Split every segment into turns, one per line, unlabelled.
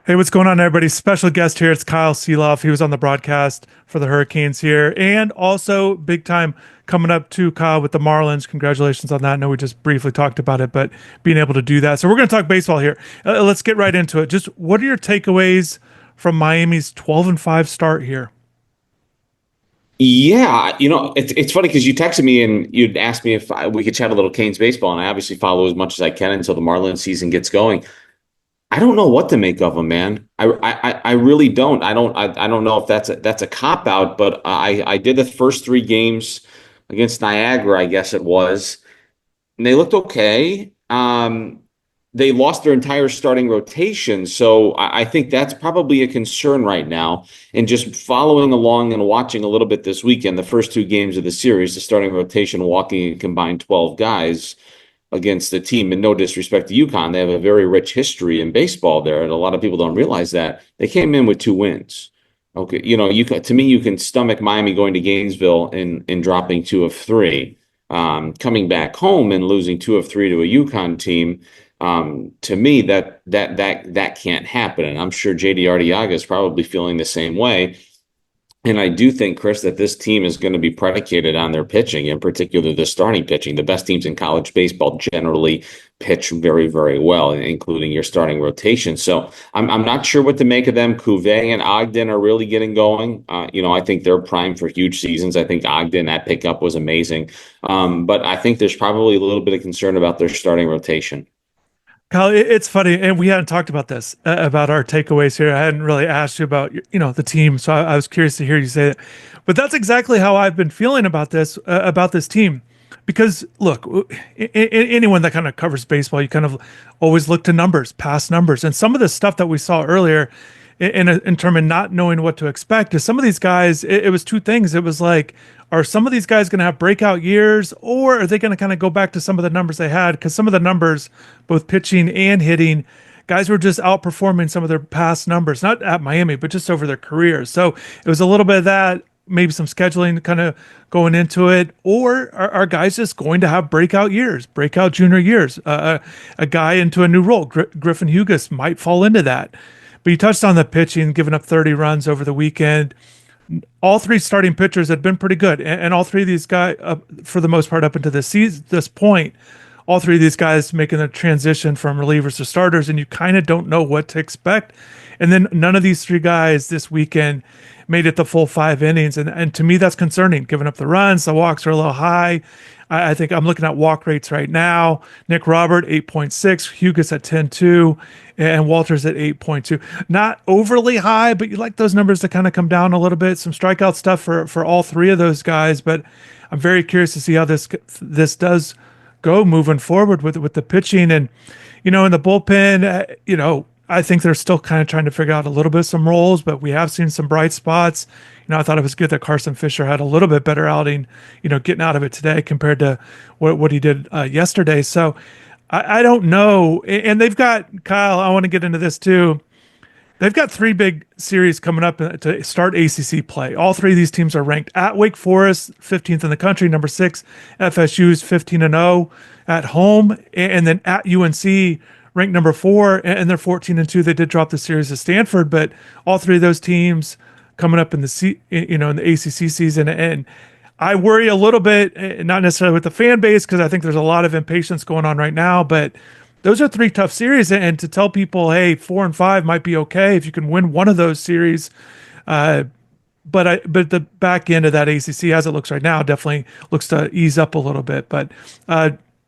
Hey, what's going on, everybody? Special guest here. It's Kyle Sielaff. He was on the broadcast for the Hurricanes here, and also big time coming up to Kyle with the Marlins. Congratulations on that. I know we just briefly talked about it, but being able to do that. So we're going to talk baseball here. Let's get right into it. Just what are your takeaways from Miami's 12-5 start here?
Yeah, it's funny because you texted me and you'd asked me if we could chat a little Canes baseball, and I obviously follow as much as I can until the Marlins season gets going. I don't know what to make of them, man. I really don't. I don't know if that's a cop out, but I did the first three games against Niagara, I guess it was, and they looked okay. They lost their entire starting rotation, so I think that's probably a concern right now. And just following along and watching a little bit this weekend, the first two games of the series, the starting rotation walking a combined 12 guys against the team. And no disrespect to UConn, they have a very rich history in baseball there, and a lot of people don't realize that they came in with two wins. Okay, to me, you can stomach Miami going to Gainesville and dropping two of three, coming back home and losing two of three to a UConn team. To me, that can't happen, and I'm sure JD Arteaga is probably feeling the same way. And I do think, Chris, that this team is going to be predicated on their pitching, in particular the starting pitching. The best teams in college baseball generally pitch very, very well, including your starting rotation. So I'm not sure what to make of them. Cuvée and Ogden are really getting going. I think they're primed for huge seasons. I think Ogden, that pickup was amazing. But I think there's probably a little bit of concern about their starting rotation.
Kyle, it's funny, and we hadn't talked about this about our takeaways here. I hadn't really asked you about the team, so I was curious to hear you say that. But that's exactly how I've been feeling about this team, because look, anyone that kind of covers baseball, you kind of always look to numbers, past numbers, and some of the stuff that we saw earlier in terms of not knowing what to expect is some of these guys. It was two things. It was like, are some of these guys going to have breakout years, or are they going to kind of go back to some of the numbers they had? Because some of the numbers, both pitching and hitting, guys were just outperforming some of their past numbers, not at Miami, but just over their careers. So it was a little bit of that, maybe some scheduling kind of going into it, or are guys just going to have breakout years, breakout junior years? A guy into a new role, Griffin Hughes might fall into that. But you touched on the pitching, giving up 30 runs over the weekend. All three starting pitchers had been pretty good, and all three of these guys, for the most part, up into this point, all three of these guys making the transition from relievers to starters, and you kind of don't know what to expect. And then none of these three guys this weekend made it the full 5 innings, and to me that's concerning. Giving up the runs, the walks are a little high. I think I'm looking at walk rates right now. Nick Robert 8.6, Hughes at 10.2, and Walters at 8.2. Not overly high, but you like those numbers to kind of come down a little bit. Some strikeout stuff for all three of those guys, but I'm very curious to see how this does go moving forward with the pitching. And in the bullpen, I think they're still kind of trying to figure out a little bit of some roles, but we have seen some bright spots. I thought it was good that Carson Fisher had a little bit better outing, getting out of it today compared to what he did yesterday. So I don't know. And they've got, Kyle, I want to get into this too. They've got three big series coming up to start ACC play. All three of these teams are ranked at Wake Forest, 15th in the country, number 6. FSU's 15-0 at home, and then at UNC, ranked number 4, and they're 14-2. They did drop the series to Stanford, but all three of those teams coming up in the ACC season. And I worry a little bit, not necessarily with the fan base, because I think there's a lot of impatience going on right now, but those are three tough series. And to tell people, hey, 4-5 might be okay if you can win one of those series. But the back end of that ACC, as it looks right now, definitely looks to ease up a little bit. But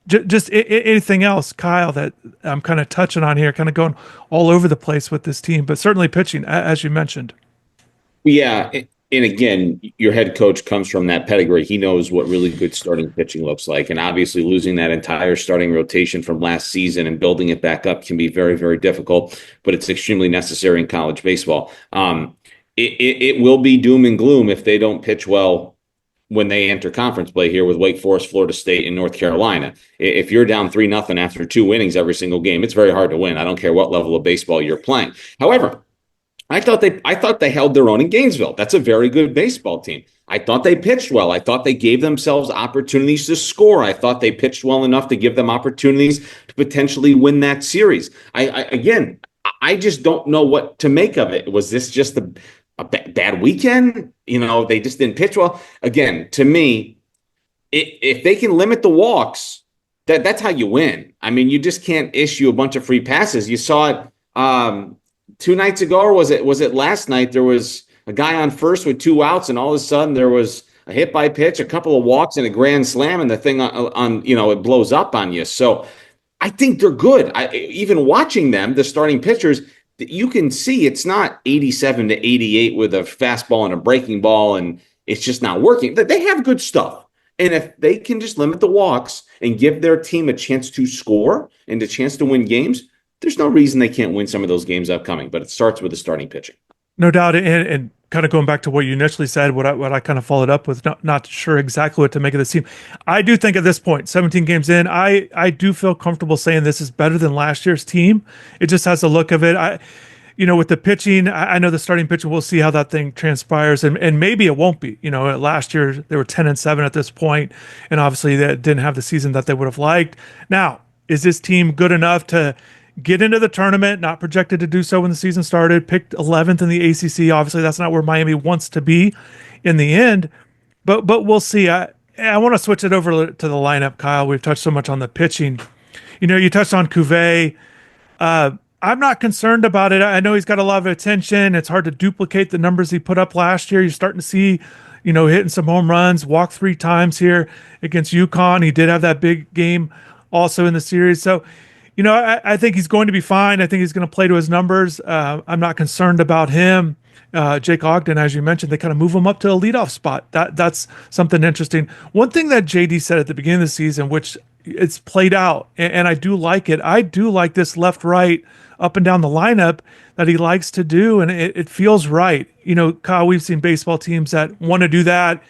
just anything else, Kyle, that I'm kind of touching on here, kind of going all over the place with this team, but certainly pitching, as you mentioned.
Yeah. And again, your head coach comes from that pedigree. He knows what really good starting pitching looks like. And obviously losing that entire starting rotation from last season and building it back up can be very, very difficult, but it's extremely necessary in college baseball. It will be doom and gloom if they don't pitch well when they enter conference play here with Wake Forest, Florida State, and North Carolina. If you're down 3-0 after 2 innings every single game, it's very hard to win. I don't care what level of baseball you're playing. However, I thought they held their own in Gainesville. That's a very good baseball team. I thought they pitched well. I thought they gave themselves opportunities to score. I thought they pitched well enough to give them opportunities to potentially win that series. I just don't know what to make of it. Was this just a bad weekend? They just didn't pitch well. Again, to me, if they can limit the walks, that's how you win. I mean, you just can't issue a bunch of free passes. You saw it 2 nights ago, or was it last night? There was a guy on first with 2 outs, and all of a sudden there was a hit by pitch, a couple of walks, and a grand slam, and the thing on it blows up on you. So I think they're good. Even watching them, the starting pitchers, you can see it's not 87 to 88 with a fastball and a breaking ball, and it's just not working. They have good stuff. And if they can just limit the walks and give their team a chance to score and a chance to win games, there's no reason they can't win some of those games upcoming. But it starts with the starting pitching.
No doubt. And kind of going back to what you initially said, what I kind of followed up with, not sure exactly what to make of this team. I do think at this point, 17 games in, I do feel comfortable saying this is better than last year's team. It just has the look of it. With the pitching, I know the starting pitcher, we'll see how that thing transpires, and maybe it won't be. Last year they were 10-7 at this point, and obviously they didn't have the season that they would have liked. Now, is this team good enough to get into the tournament? Not projected to do so when the season started. Picked 11th in the ACC. Obviously, that's not where Miami wants to be in the end, but we'll see. I want to switch it over to the lineup, Kyle. We've touched so much on the pitching. You touched on Cuvée. I'm not concerned about it. I know he's got a lot of attention. It's hard to duplicate the numbers he put up last year. You're starting to see, hitting some home runs, walked 3 times here against UConn. He did have that big game also in the series. So, I think he's going to be fine. I think he's going to play to his numbers. I'm not concerned about him. Jake Ogden, as you mentioned, they kind of move him up to a leadoff spot. That's something interesting. One thing that JD said at the beginning of the season, which it's played out, and I do like it. I do like this left-right, up and down the lineup that he likes to do, and it feels right. Kyle, we've seen baseball teams that want to do that,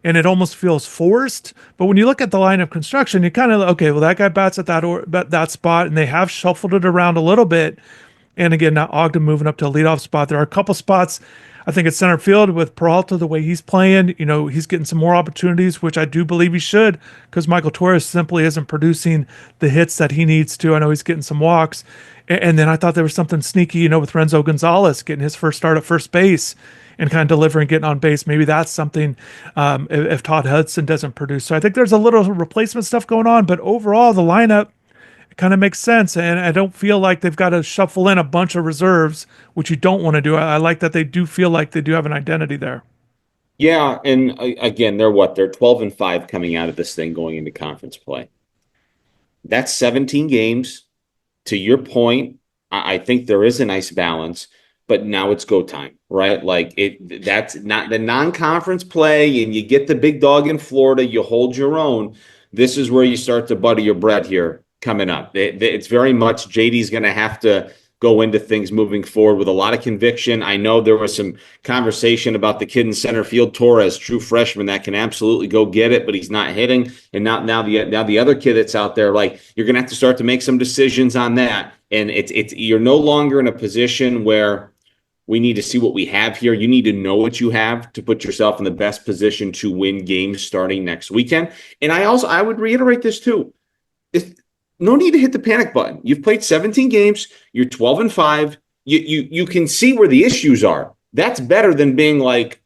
and it almost feels forced. But when you look at the lineup construction, you kind of, okay, well, that guy bats at that spot, and they have shuffled it around a little bit. And again, now Ogden moving up to a leadoff spot. There are a couple spots, I think, at center field with Peralta, the way he's playing. He's getting some more opportunities, which I do believe he should, because Michael Torres simply isn't producing the hits that he needs to. I know he's getting some walks. And then I thought there was something sneaky, with Renzo Gonzalez getting his first start at first base and kind of delivering, getting on base. Maybe that's something if Todd Hudson doesn't produce. So I think there's a little replacement stuff going on, but overall the lineup kind of makes sense. And I don't feel like they've got to shuffle in a bunch of reserves, which you don't want to do. I like that they do feel like they do have an identity there.
Yeah, and again, they're 12-5 coming out of this thing going into conference play. That's 17 games. To your point, I think there is a nice balance, but now it's go time, right? Like that's not the non-conference play, and you get the big dog in Florida, you hold your own. This is where you start to butter your bread here coming up. It's very much JD's going to have to go into things moving forward with a lot of conviction. I know there was some conversation about the kid in center field, Torres, true freshman that can absolutely go get it, but he's not hitting. And now the other kid that's out there, like, you're going to have to start to make some decisions on that. And it's you're no longer in a position where we need to see what we have here. You need to know what you have to put yourself in the best position to win games starting next weekend. And I would reiterate this too. No need to hit the panic button. You've played 17 games. You're 12-5. You can see where the issues are. That's better than being like,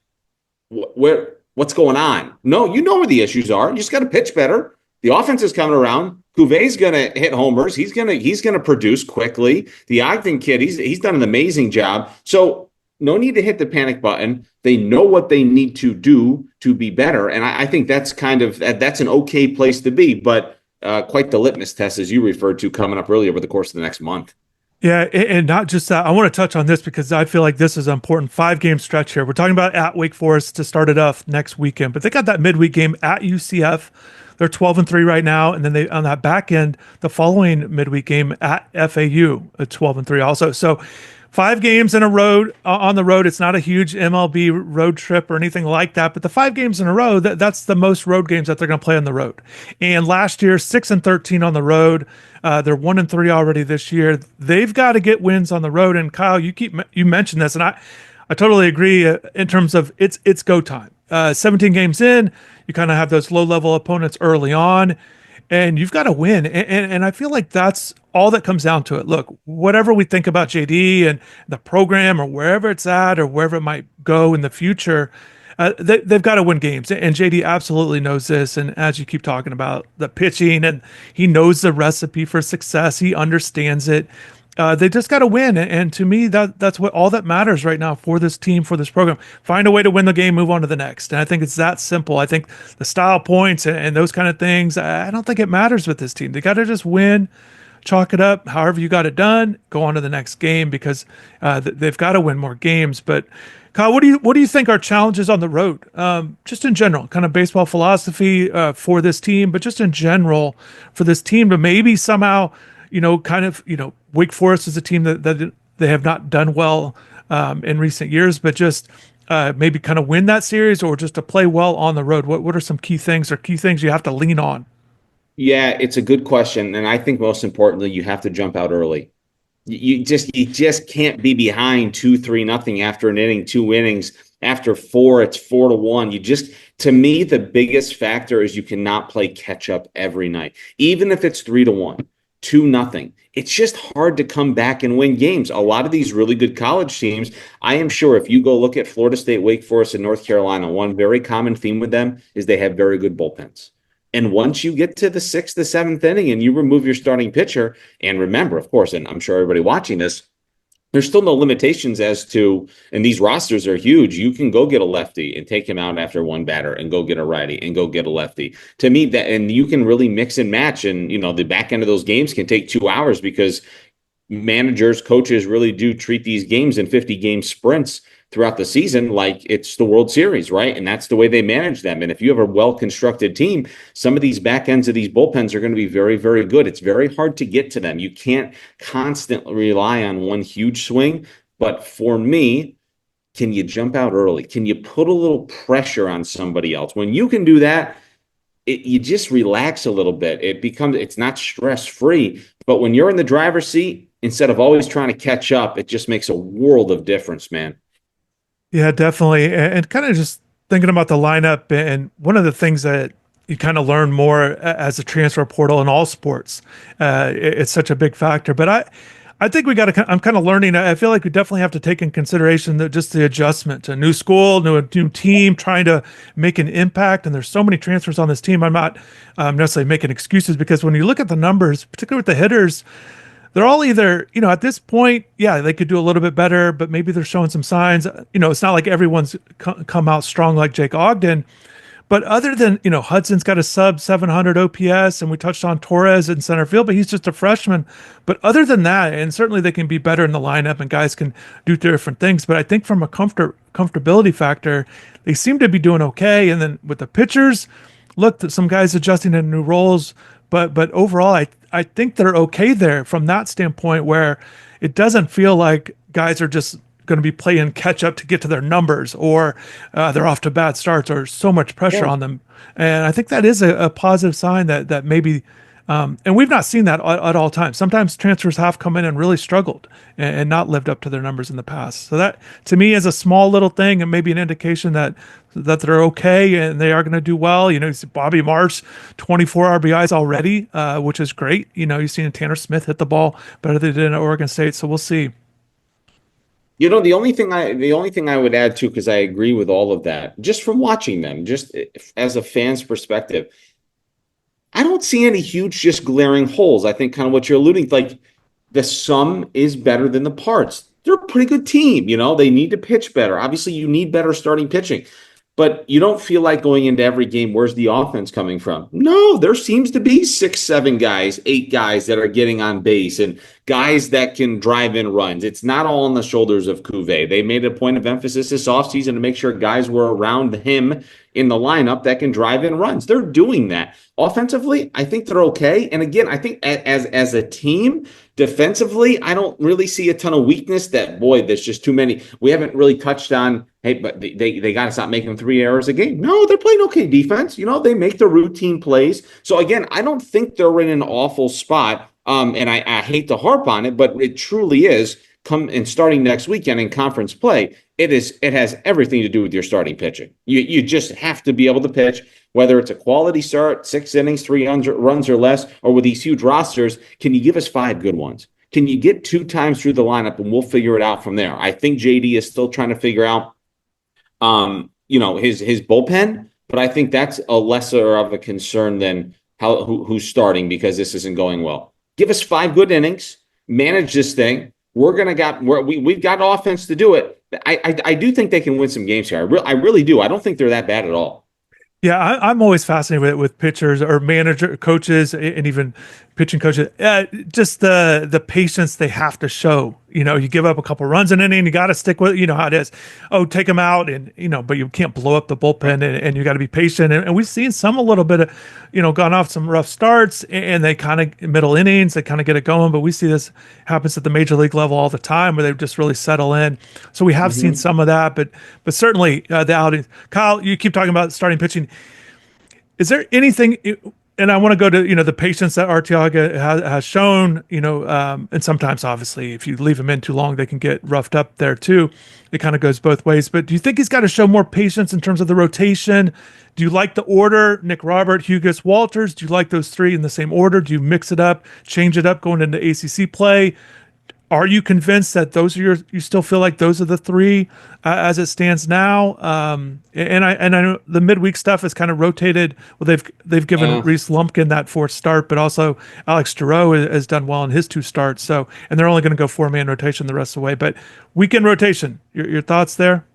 what's going on? No, you know where the issues are. You just got to pitch better. The offense is coming around. Cuvet's going to hit homers. He's going to produce quickly. The Ogden kid, he's done an amazing job. So no need to hit the panic button. They know what they need to do to be better, and I think that's that's an okay place to be. But quite the litmus test, as you referred to, coming up earlier over the course of the next month.
Yeah, and not just that. I want to touch on this because I feel like this is an important 5-game stretch here. We're talking about at Wake Forest to start it off next weekend, but they got that midweek game at UCF. They're 12-3 right now, and then they on that back end, the following midweek game at FAU at 12-3 also. So 5 games in a row on the road. It's not a huge MLB road trip or anything like that, but the 5 games in a row, that's the most road games that they're going to play on the road. And last year, 6-13 on the road. They're 1-3 already this year. They've got to get wins on the road. And Kyle, you mentioned this, and I totally agree in terms of it's go time. 17 games in, you kind of have those low-level opponents early on. and you've got to win. And I feel like that's all that comes down to it. Look, whatever we think about JD and the program or wherever it's at or wherever it might go in the future, they've got to win games. And JD absolutely knows this. And as you keep talking about the pitching, and he knows the recipe for success, he understands it. They just got to win, and to me, that's what all that matters right now for this team, for this program. Find a way to win the game, move on to the next, and I think it's that simple. I think the style points and those kind of things, I don't think it matters with this team. They got to just win, chalk it up. However you got it done, go on to the next game because they've got to win more games. But Kyle, what do you think are challenges on the road, just in general, kind of baseball philosophy for this team, but just in general for this team to maybe somehow kind of, Wake Forest is a team that they have not done well in recent years, but just maybe kind of win that series or just to play well on the road. What are some key things or key things you have to lean on?
Yeah, it's a good question, and I think most importantly, you have to jump out early. You just can't be behind 2-3 nothing after an inning, two innings. After four, it's 4-1. To me, the biggest factor is you cannot play catch up every night, even if it's 3-1, 2-0. It's just hard to come back and win games. A lot of these really good college teams, I am sure if you go look at Florida State, Wake Forest, and North Carolina, one very common theme with them is they have very good bullpens. And once you get to the sixth, the seventh inning and you remove your starting pitcher, and remember, of course, and I'm sure everybody watching this, there's still no limitations as to, and these rosters are huge. You can go get a lefty and take him out after one batter and go get a righty and go get a lefty. To me, that, and you can really mix and match. And, the back end of those games can take 2 hours because managers, coaches really do treat these games in 50 game sprints throughout the season like it's the World Series, right? And that's the way they manage them. And if you have a well-constructed team, some of these back ends of these bullpens are going to be very, very good. It's very hard to get to them. You can't constantly rely on one huge swing. But for me, can you jump out early? Can you put a little pressure on somebody else? When you can do that, you just relax a little bit. It's not stress-free. But when you're in the driver's seat, instead of always trying to catch up, it just makes a world of difference, man.
Yeah, definitely. And kind of just thinking about the lineup, and one of the things that you kind of learn more as a transfer portal in all sports, it's such a big factor. But I think we got to. I'm kind of learning. I feel like we definitely have to take in consideration that just the adjustment to new school, new team, trying to make an impact. And there's so many transfers on this team. I'm not necessarily making excuses because when you look at the numbers, particularly with the hitters, they're all either, at this point, yeah, they could do a little bit better, but maybe they're showing some signs. It's not like everyone's come out strong like Jake Ogden. But other than, Hudson's got a sub 700 OPS, and we touched on Torres in center field, but he's just a freshman. But other than that, and certainly they can be better in the lineup and guys can do different things. But I think from a comfortability factor, they seem to be doing okay. And then with the pitchers, look, some guys adjusting to new roles. But overall, I think they're okay there from that standpoint where it doesn't feel like guys are just going to be playing catch up to get to their numbers or they're off to bad starts or so much pressure
Yeah.
on them. And I think that is a positive sign that maybe, and we've not seen that at all times. Sometimes transfers have come in and really struggled and not lived up to their numbers in the past. So that to me is a small little thing and maybe an indication that they're okay and they are going to do well. You see Bobby Marsh, 24 RBIs already, which is great. You've seen Tanner Smith hit the ball better than they did at Oregon State. So we'll see.
The only thing I would add too, because I agree with all of that, just from watching them, just as a fan's perspective, I don't see any huge, just glaring holes. I think kind of what you're alluding, like the sum is better than the parts. They're a pretty good team. They need to pitch better. Obviously, you need better starting pitching. But you don't feel like going into every game, where's the offense coming from? No, there seems to be 6, 7 guys, 8 guys that are getting on base and guys that can drive in runs. It's not all on the shoulders of Cuvée. They made a point of emphasis this offseason to make sure guys were around him in the lineup that can drive in runs. They're doing that. Offensively, I think they're okay. And again, I think as a team, defensively, I don't really see a ton of weakness that, boy, there's just too many. We haven't really touched on, hey, but they got to stop making 3 errors a game. No, they're playing okay defense. They make the routine plays. So again, I don't think they're in an awful spot. And I hate to harp on it, but it truly is. come and starting next weekend in conference play, it has everything to do with your starting pitching. You just have to be able to pitch, whether it's a quality start, 6 innings, 3 runs or less, or with these huge rosters. Can you give us 5 good ones? Can you get 2 times through the lineup, and we'll figure it out from there? I think JD is still trying to figure out, his bullpen, but I think that's a lesser of a concern than who's starting, because this isn't going well. Give us 5 good innings, manage this thing. We've got offense to do it. I do think they can win some games here. I really do. I don't think they're that bad at all.
Yeah, I'm always fascinated with pitchers or manager coaches and even pitching coaches. Just the patience they have to show. You give up a couple runs in an inning, you got to stick with. You know how it is. Oh, take them out, and but you can't blow up the bullpen, and you got to be patient. And we've seen some a little bit of, gone off some rough starts, and they kind of middle innings, they kind of get it going. But we see this happens at the major league level all the time, where they just really settle in. So we have seen some of that, but certainly the outings. Kyle, you keep talking about starting pitching. Is there anything, and I want to go to, the patience that Arteaga has shown, and sometimes obviously if you leave him in too long, they can get roughed up there too. It kind of goes both ways, but do you think he's got to show more patience in terms of the rotation? Do you like the order, Nick Robert, Hugus, Walters? Do you like those three in the same order? Do you mix it up, change it up going into ACC play? Are you convinced that you still feel like those are the three as it stands now? And I know the midweek stuff is kind of rotated. Well, they've given Reese Lumpkin that fourth start, but also Alex Giroux has done well in his 2 starts. So, and they're only going to go 4-man rotation the rest of the way. But weekend rotation, your thoughts there?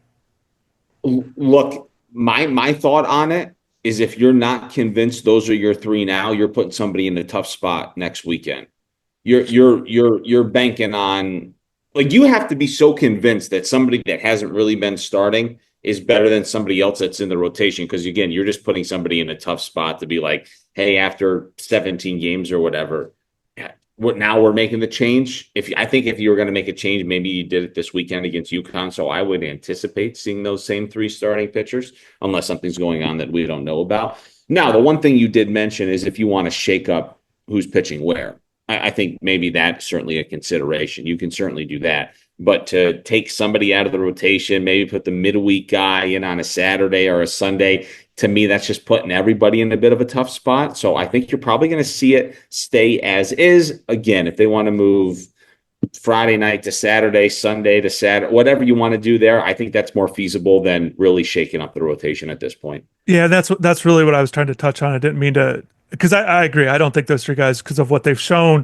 Look, my thought on it is, if you're not convinced those are your 3 now, you're putting somebody in a tough spot next weekend. You're banking on, like, you have to be so convinced that somebody that hasn't really been starting is better than somebody else that's in the rotation. Because again, you're just putting somebody in a tough spot to be like, hey, after 17 games or whatever, now we're making the change. I think if you were going to make a change, maybe you did it this weekend against UConn. So I would anticipate seeing those same 3 starting pitchers, unless something's going on that we don't know about. Now, the one thing you did mention is if you want to shake up who's pitching where. I think maybe that's certainly a consideration. You can certainly do that. But to take somebody out of the rotation, maybe put the midweek guy in on a Saturday or a Sunday, to me, that's just putting everybody in a bit of a tough spot. So I think you're probably going to see it stay as is. Again, if they want to move Friday night to Saturday, Sunday to Saturday, whatever you want to do there, I think that's more feasible than really shaking up the rotation at this point.
Yeah, that's really what I was trying to touch on. I didn't mean to, because I agree. I don't think those 3 guys, because of what they've shown,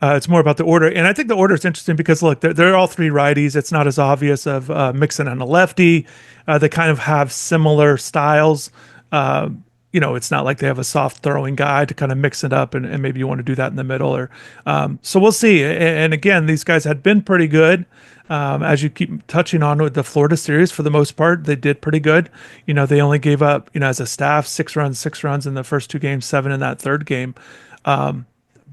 it's more about the order. And I think the order is interesting because, look, they're all 3 righties. It's not as obvious of Mixon and a lefty. They kind of have similar styles. It's not like they have a soft throwing guy to kind of mix it up, and maybe you want to do that in the middle. Or so we'll see. And again, these guys had been pretty good. As you keep touching on with the Florida series, for the most part, they did pretty good. They only gave up, as a staff, 6 runs in the first 2 games, 7 in that third game.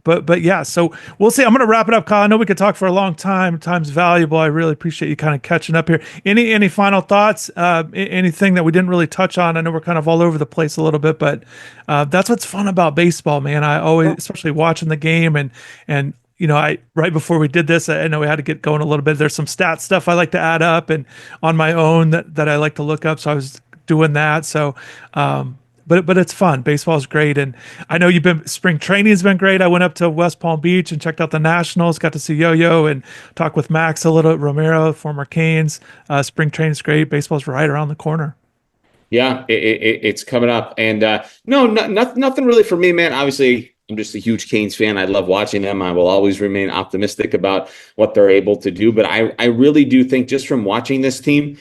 But yeah, so we'll see. I'm going to wrap it up, Kyle. I know we could talk for a long time. Time's valuable. I really appreciate you kind of catching up here. Any final thoughts? Anything that we didn't really touch on? I know we're kind of all over the place a little bit, but that's what's fun about baseball, man. I always, especially watching the game, and I right before we did this, I know we had to get going a little bit. There's some stat stuff I like to add up and on my own that I like to look up. So I was doing that. So, but it's fun. Baseball is great. And I know spring training has been great. I went up to West Palm Beach and checked out the Nationals, got to see Yo-Yo and talk with Max a little, Romero, former Canes. Spring training is great. Baseball's right around the corner.
Yeah, it's coming up. And nothing really for me, man. Obviously, I'm just a huge Canes fan. I love watching them. I will always remain optimistic about what they're able to do. But I really do think, just from watching this team,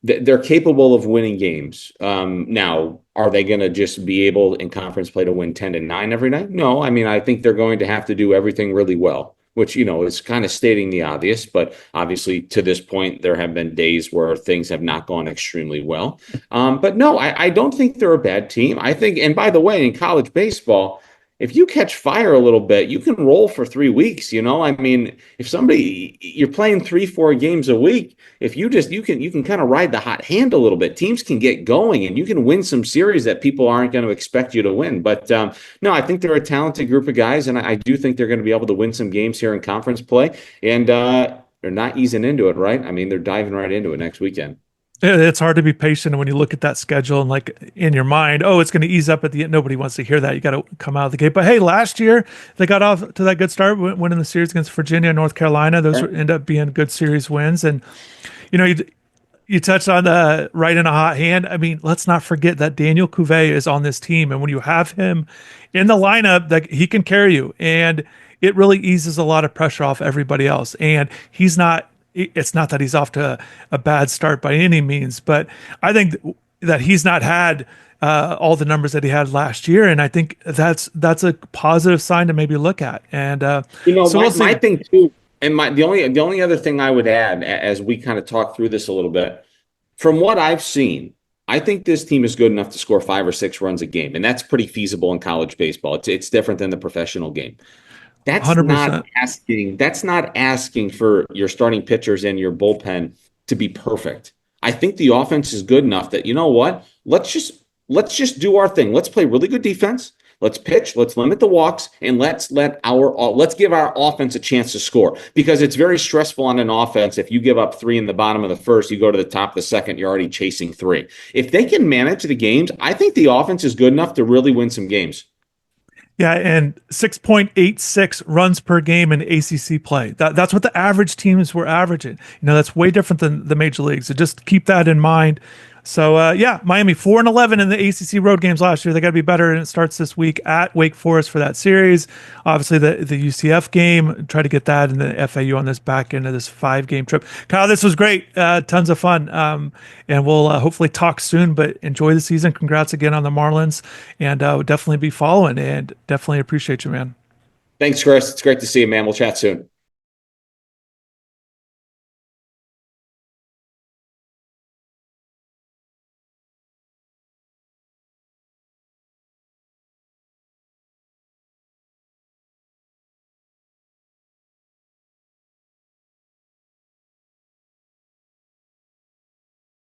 they're capable of winning games. Now, are they going to just be able in conference play to win 10-9 every night? No. I mean, I think they're going to have to do everything really well, which, is kind of stating the obvious. But obviously, to this point, there have been days where things have not gone extremely well. But no, I don't think they're a bad team. I think, and by the way, in college baseball, if you catch fire a little bit, you can roll for 3 weeks. I mean, if you're playing 3-4 games a week, if you can kind of ride the hot hand a little bit. Teams can get going, and you can win some series that people aren't going to expect you to win. But no, I think they're a talented group of guys, and I do think they're going to be able to win some games here in conference play. And they're not easing into it, right? I mean, they're diving right into it next weekend.
It's hard to be patient when you look at that schedule and like in your mind, oh, it's going to ease up at the end. Nobody wants to hear that. You got to come out of the gate. But hey, last year they got off to that good start, winning the series against Virginia and North Carolina. Those
Right.
end up being good series wins. And you touched on the right in a hot hand. I mean, let's not forget that Daniel Cuvée is on this team, and when you have him in the lineup, that he can carry you, and it really eases a lot of pressure off everybody else. And he's not. It's not that he's off to a bad start by any means, but I think that he's not had all the numbers that he had last year, and I think that's a positive sign to maybe look at. And so
My
we'll
my
see.
thing too, and my the only other thing I would add as we kind of talk through this a little bit, from what I've seen, I think this team is good enough to score 5 or 6 runs a game, and that's pretty feasible in college baseball. It's different than the professional game. That's not
100%.
asking. That's not asking for your starting pitchers and your bullpen to be perfect. I think the offense is good enough that you know what? Let's just do our thing. Let's play really good defense. Let's pitch. Let's limit the walks, and let's give our offense a chance to score because it's very stressful on an offense. If you give up three in the bottom of the first, you go to the top of the second, you're already chasing three. If they can manage the games, I think the offense is good enough to really win some games.
Yeah, and 6.86 runs per game in ACC play. That's what the average teams were averaging. That's way different than the major leagues. So just keep that in mind. So yeah, Miami 4-11 in the ACC road games last year. They got to be better, and it starts this week at Wake Forest for that series. Obviously, the UCF game. Try to get that in the FAU on this back end of this 5-game trip. Kyle, this was great. Tons of fun, and we'll hopefully talk soon. But enjoy the season. Congrats again on the Marlins, and we'll definitely be following. And definitely appreciate you, man.
Thanks, Chris. It's great to see you, man. We'll chat soon.